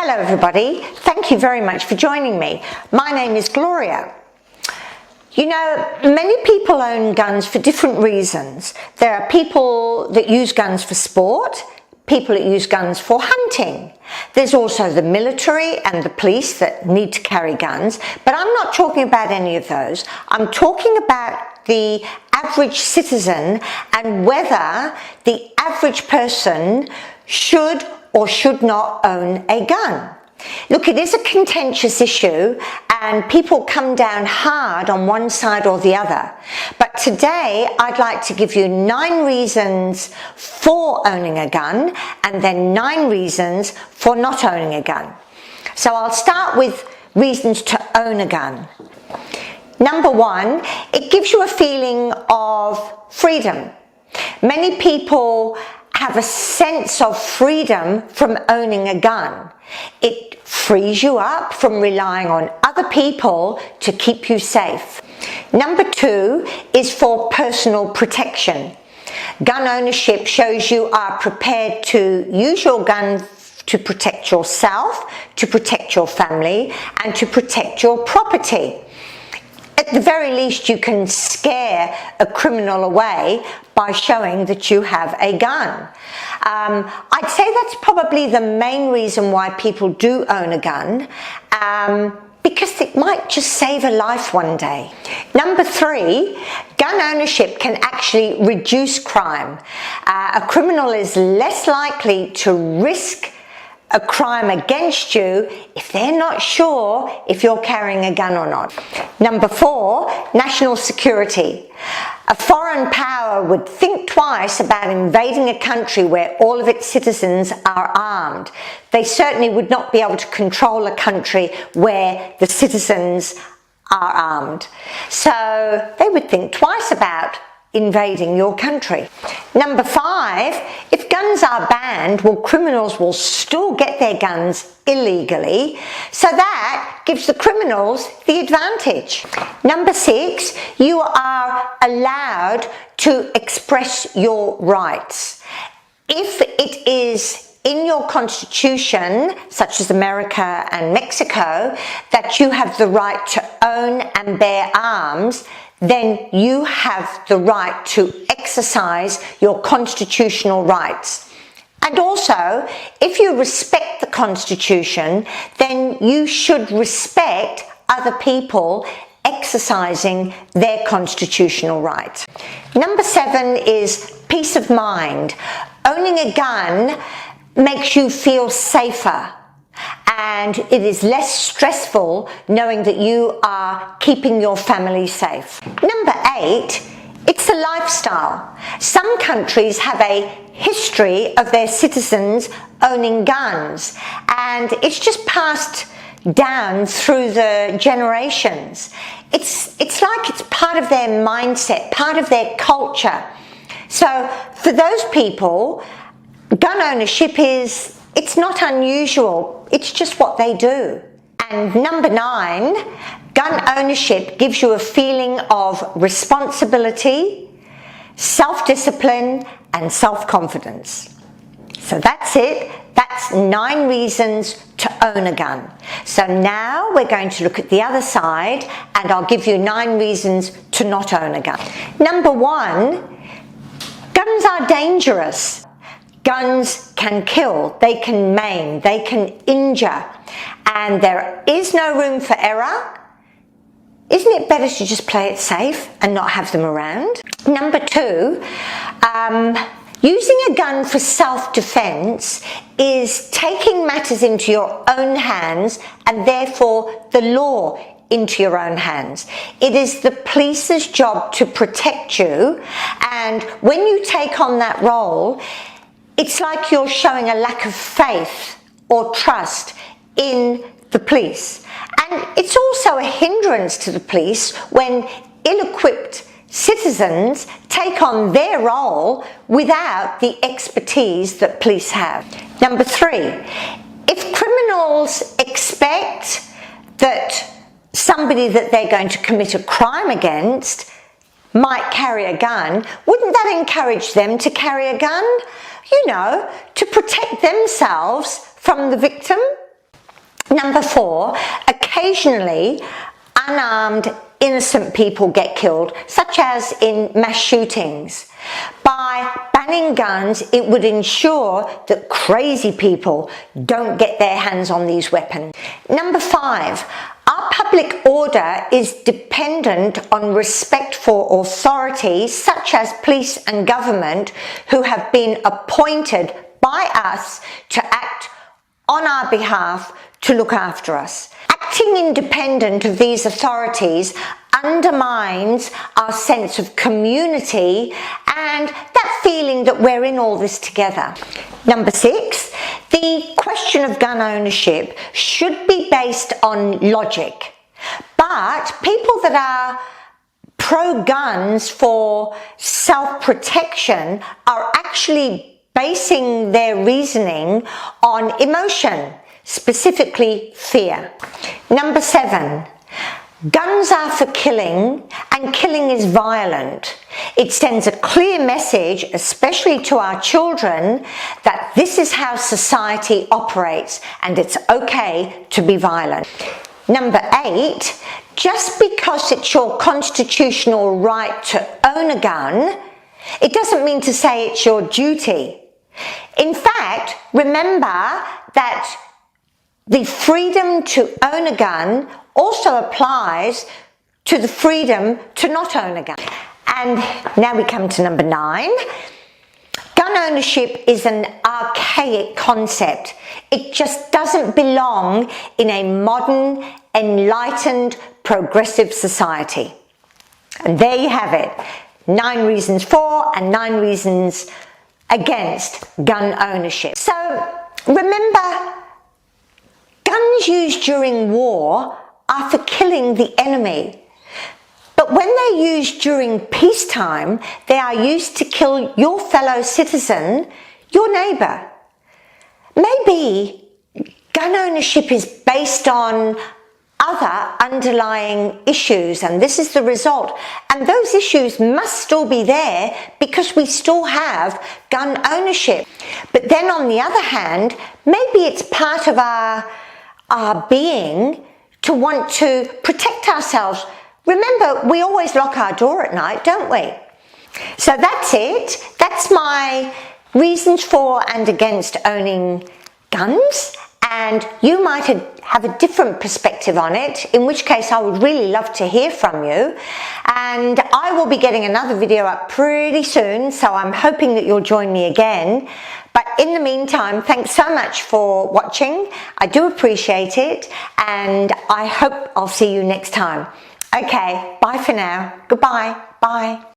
Hello everybody, thank you very much for joining me. My name is Gloria. You know, many people own guns for different reasons. There are people that use guns for sport, people that use guns for hunting. There's also the military and the police that need to carry guns, but I'm not talking about any of those. I'm talking about the average citizen and whether the average person should or should not own a gun. Look, it is a contentious issue and people come down hard on one side or the other. But today I'd like to give you 9 reasons for owning a gun and then 9 reasons for not owning a gun. So I'll start with reasons to own a gun. Number 1, it gives you a feeling of freedom. Many people have a sense of freedom from owning a gun. It frees you up from relying on other people to keep you safe. Number 2 is for personal protection. Gun ownership shows you are prepared to use your gun to protect yourself, to protect your family, and to protect your property. At the very least, you can scare a criminal away by showing that you have a gun. I'd say that's probably the main reason why people do own a gun, because it might just save a life one day. Number 3, gun ownership can actually reduce crime. A criminal is less likely to risk a crime against you if they're not sure if you're carrying a gun or not. Number 4, national security. A foreign power would think twice about invading a country where all of its citizens are armed. They certainly would not be able to control a country where the citizens are armed. So they would think twice about invading your country. Number 5, if guns are banned, well, criminals will still get their guns illegally, so that gives the criminals the advantage. Number 6, you are allowed to express your rights. If it is in your constitution, such as America and Mexico, that you have the right to own and bear arms, then you have the right to exercise your constitutional rights. And also, if you respect the Constitution, then you should respect other people exercising their constitutional rights. Number 7 is peace of mind. Owning a gun makes you feel safer, and it is less stressful knowing that you are keeping your family safe. Number 8, it's a lifestyle. Some countries have a history of their citizens owning guns, and it's just passed down through the generations. It's like it's part of their mindset, part of their culture. So for those people, gun ownership it's not unusual, it's just what they do. And number 9, gun ownership gives you a feeling of responsibility, self-discipline, and self-confidence. So that's it. That's 9 reasons to own a gun. So now we're going to look at the other side, and I'll give you 9 reasons to not own a gun. Number 1, guns are dangerous. Guns can kill, they can maim, they can injure, and there is no room for error. Isn't it better to just play it safe and not have them around? Number 2, using a gun for self-defense is taking matters into your own hands and therefore the law into your own hands. It is the police's job to protect you, and when you take on that role, it's like you're showing a lack of faith or trust in the police. And it's also a hindrance to the police when ill-equipped citizens take on their role without the expertise that police have. Number 3, if criminals expect that somebody that they're going to commit a crime against might carry a gun, wouldn't that encourage them to carry a gun? You know, to protect themselves from the victim. Number 4, occasionally unarmed innocent people get killed, such as in mass shootings. By banning guns, it would ensure that crazy people don't get their hands on these weapons. Number 5, our public order is dependent on respect for authority, such as police and government, who have been appointed by us to act on our behalf to look after us. Acting independent of these authorities undermines our sense of community and that feeling that we're in all this together. Number 6, the question of gun ownership should be based on logic, but people that are pro-guns for self-protection are actually basing their reasoning on emotion, specifically fear. Number 7, guns are for killing, and killing is violent. It sends a clear message, especially to our children, that this is how society operates and it's okay to be violent. Number 8, just because it's your constitutional right to own a gun, it doesn't mean to say it's your duty. In fact, remember that the freedom to own a gun also applies to the freedom to not own a gun. And now we come to number 9. Gun ownership is an archaic concept. It just doesn't belong in a modern, enlightened, progressive society. And there you have it. 9 reasons for and 9 reasons against gun ownership. So remember, guns used during war are for killing the enemy. But when they're used during peacetime, they are used to kill your fellow citizen, your neighbour. Maybe gun ownership is based on other underlying issues, and this is the result. And those issues must still be there because we still have gun ownership. But then on the other hand, maybe it's part of our being to want to protect ourselves. Remember, we always lock our door at night, don't we? So that's it. That's my reasons for and against owning guns. And you might have a different perspective on it, in which case I would really love to hear from you. And I will be getting another video up pretty soon, so I'm hoping that you'll join me again. But in the meantime, thanks so much for watching. I do appreciate it, and I hope I'll see you next time. Okay, bye for now. Goodbye. Bye.